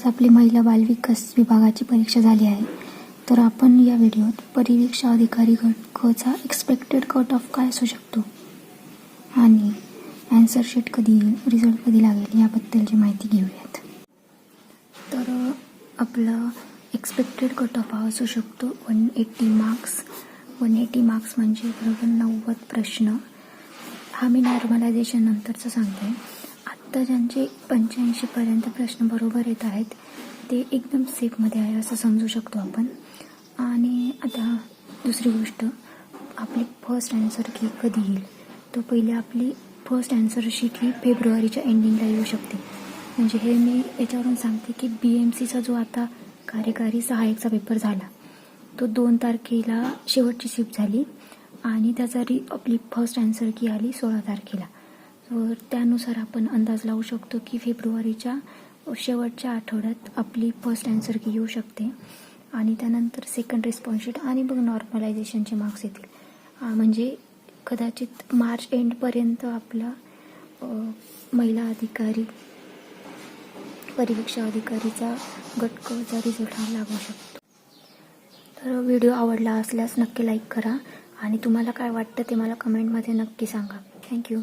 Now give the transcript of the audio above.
नुकताच आपली महिला बालविकास विभागाची परीक्षा झाली आहे. तर आपण या व्हिडिओत परिवीक्षा अधिकारी गट क चा एक्सपेक्टेड कट ऑफ काय असू शकतो आणि आन्सर शीट कधी येईल, रिझल्ट कधी लागेल याबद्दलची माहिती घेऊयात. तर आपला एक्सपेक्टेड कट ऑफ हा असू शकतो 180 मार्क्स. 180 मार्क्स म्हणजे बरोबर 90 प्रश्न. हा मी नॉर्मलायझेशन नंतरचं सांगते. आत्ता ज्यांचे 85% प्रश्न बरोबर येत आहेत ते एकदम सेफमध्ये आहे असं समजू शकतो आपण. आणि आता दुसरी गोष्ट, आपली फर्स्ट आन्सर की कधी येईल, तर पहिले आपली फर्स्ट आन्सर शीट ही फेब्रुवारीच्या एंडिंगला येऊ शकते. म्हणजे हे मी याच्यावरून सांगते की BMCचा जो आता कार्यकारी सहाय्यकचा पेपर झाला तो 2 तारखेला शेवटची शिफ्ट झाली आणि त्याचा आपली फर्स्ट आन्सर की आली 16 तारखेला. तर त्यानुसार आपण अंदाज लावू शकतो की फेब्रुवारीच्या शेवटच्या आठवड्यात आपली फर्स्ट आन्सर की येऊ शकते आणि त्यानंतर सेकंड रिस्पॉन्स शीट आणि मग नॉर्मलायझेशनचे मार्क्स येतील. म्हणजे कदाचित मार्च एंडपर्यंत आपला महिला अधिकारी परिवीक्षा अधिकारीचा गट क चा रिझल्ट हा लागू शकतो. तर व्हिडिओ आवडला असल्यास नक्की लाईक करा आणि तुम्हाला काय वाटतं ते मला कमेंटमध्ये नक्की सांगा. थँक्यू.